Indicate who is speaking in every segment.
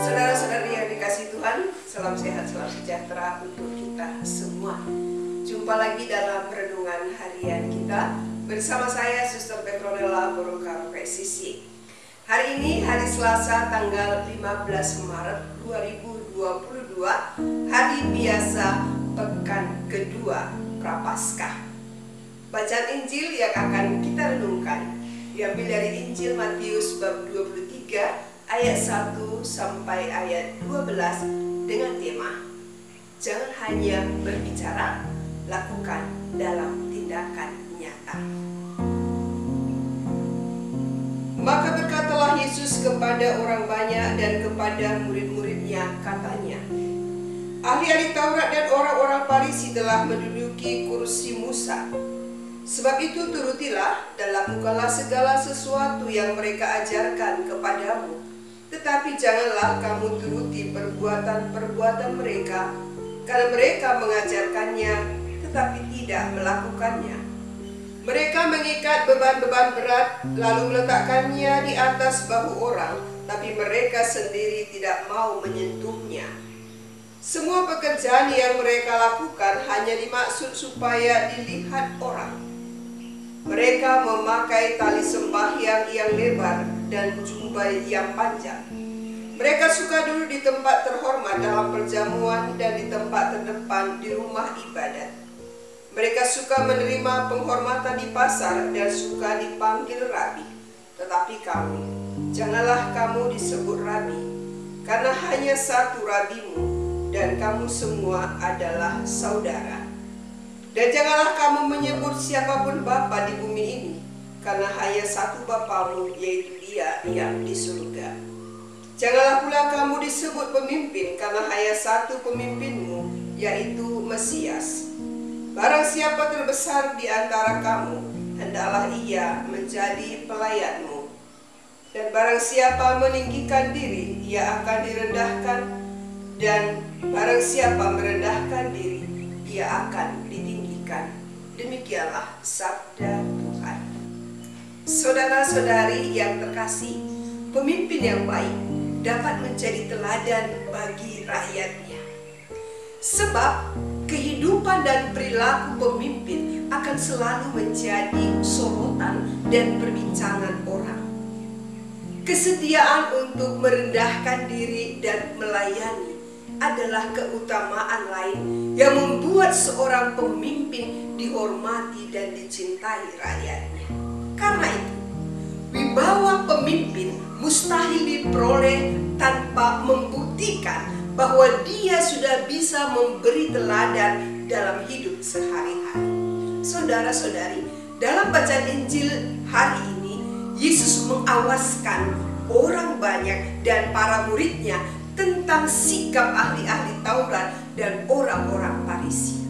Speaker 1: Saudara-saudari yang dikasihi Tuhan, salam sehat, salam sejahtera untuk kita semua. Jumpa lagi dalam renungan harian kita bersama saya, Suster Petronella Borokaro PSCC. Hari ini hari Selasa tanggal 15 Maret 2022, hari biasa pekan kedua Prapaskah. Bacaan Injil yang akan kita renungkan diambil dari Injil Matius bab 23 ayat 1 sampai ayat 12 dengan tema jangan hanya berbicara, lakukan dalam tindakan nyata. Maka berkatalah Yesus kepada orang banyak dan kepada murid-muridnya, katanya, ahli-ahli Taurat dan orang-orang Farisi telah menduduki kursi Musa. Sebab itu turutilah dan lakukanlah segala sesuatu yang mereka ajarkan kepadamu. Tetapi janganlah kamu turuti perbuatan-perbuatan mereka, karena mereka mengajarkannya tetapi tidak melakukannya. Mereka mengikat beban-beban berat lalu meletakkannya di atas bahu orang, tapi mereka sendiri tidak mau menyentuhnya. Semua pekerjaan yang mereka lakukan hanya dimaksud supaya dilihat orang. Mereka memakai tali sembahyang yang lebar dan jubah yang panjang. Mereka suka duduk di tempat terhormat dalam perjamuan dan di tempat terdepan di rumah ibadat. Mereka suka menerima penghormatan di pasar dan suka dipanggil rabi. Tetapi kamu, janganlah kamu disebut rabi, karena hanya satu rabimu dan kamu semua adalah saudara. Dan janganlah kamu menyebut siapapun bapa di bumi ini, karena hanya satu bapamu, yaitu Dia yang di surga. Janganlah pula kamu disebut pemimpin, karena hanya satu pemimpinmu, yaitu Mesias. Barang siapa terbesar di antara kamu, hendaklah ia menjadi pelayanmu. Dan barang siapa meninggikan diri, ia akan direndahkan. Dan barang siapa merendahkan diri, ia akan ditinggikan. Demikianlah sabda Tuhan. Saudara-saudari yang terkasih, pemimpin yang baik dapat menjadi teladan bagi rakyatnya. Sebab kehidupan dan perilaku pemimpin akan selalu menjadi sorotan dan perbincangan orang. Kesediaan untuk merendahkan diri dan melayani adalah keutamaan lain yang membuat seorang pemimpin dihormati dan dicintai rakyatnya. Karena itu, wibawa pemimpin mustahil diperoleh tanpa membuktikan bahwa dia sudah bisa memberi teladan dalam hidup sehari-hari. Saudara-saudari, dalam bacaan Injil hari ini, Yesus mengawaskan orang banyak dan para muridnya tentang sikap ahli-ahli Taurat dan orang-orang Farisi.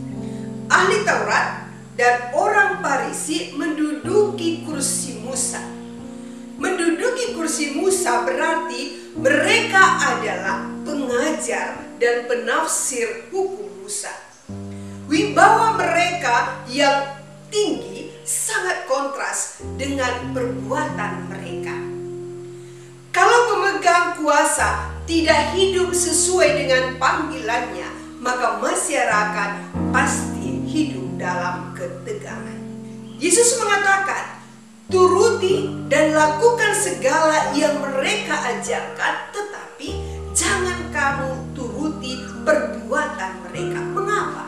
Speaker 1: Ahli Taurat dan orang Farisi menduduki kursi Musa. Menduduki kursi Musa berarti mereka adalah pengajar dan penafsir hukum Musa. Wibawa mereka yang tinggi sangat kontras dengan perbuatan mereka. Kalau pemegang kuasa tidak hidup sesuai dengan panggilannya, maka masyarakat pasti hidup dalam ketegangan. Yesus mengatakan, turuti dan lakukan segala yang mereka ajarkan, tetapi jangan kamu turuti perbuatan mereka. Mengapa?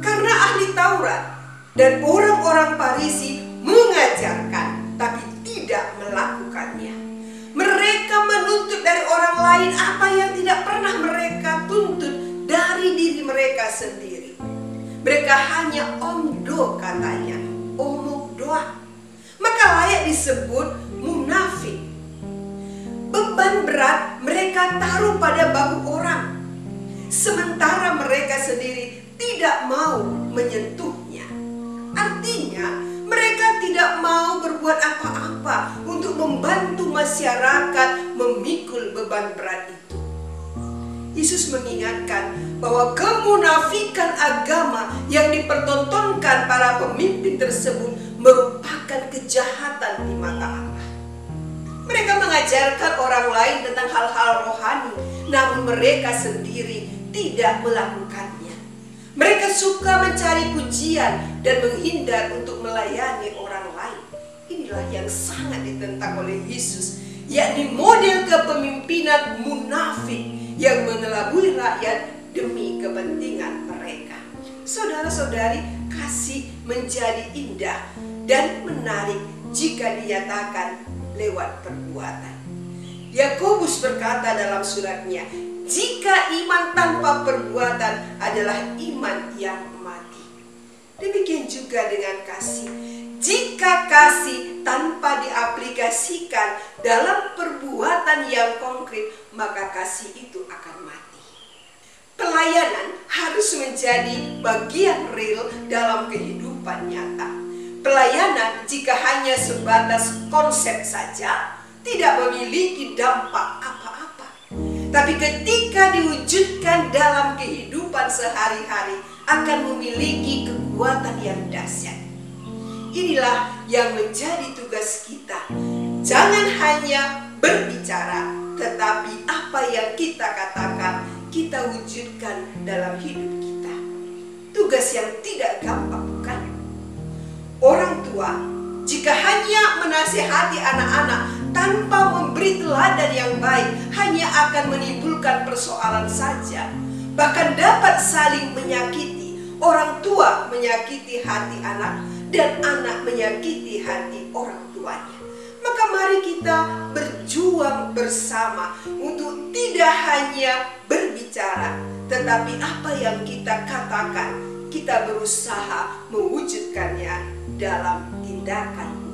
Speaker 1: Karena ahli Taurat dan orang-orang Farisi mengajarkan, tapi tidak melakukannya. Mereka menuntut dari orang lain apa yang tidak pernah mereka tuntut dari diri mereka sendiri. Mereka hanya omdo, katanya, omong doang. Maka layak disebut munafik. Beban berat mereka taruh pada bahu orang, sementara mereka sendiri tidak mau menyentuhnya. Artinya, mereka tidak mau berbuat apa-apa untuk membantu masyarakat memikul beban berat itu. Yesus mengingatkan bahwa kemunafikan agama yang dipertontonkan para pemimpin tersebut merupakan kejahatan di mata Allah. Mereka mengajarkan orang lain tentang hal-hal rohani, namun mereka sendiri tidak melakukannya. Mereka suka mencari pujian dan menghindar untuk melayani orang lain. Inilah yang sangat ditentang oleh Yesus, yakni model kepemimpinan munafik yang mengelabui rakyat demi kepentingan mereka. Saudara-saudari, kasih menjadi indah dan menarik jika dinyatakan lewat perbuatan. Yakobus berkata dalam suratnya, jika iman tanpa perbuatan adalah iman yang mati. Demikian juga dengan kasih. Jika kasih tanpa diaplikasikan dalam perbuatan yang konkret, maka kasih itu akan mati. Pelayanan harus menjadi bagian real dalam kehidupan nyata. Pelayanan jika hanya sebatas konsep saja, tidak memiliki dampak apa-apa. Tapi ketika diwujudkan dalam kehidupan sehari-hari, akan memiliki kekuatan yang dahsyat. Inilah yang menjadi tugas kita. Jangan hanya berbicara, tetapi apa yang kita katakan, kita wujudkan dalam hidup kita. Tugas yang tidak gampang, bukan? Orang tua, jika hanya menasihati anak-anak tanpa memberi teladan yang baik, hanya akan menimbulkan persoalan saja. Bahkan dapat saling menyakiti. Orang tua menyakiti hati anak, dan anak menyakiti hati orang tuanya. Maka mari kita berjuang bersama untuk tidak hanya berbicara, tetapi apa yang kita katakan, kita berusaha mewujudkannya dalam tindakan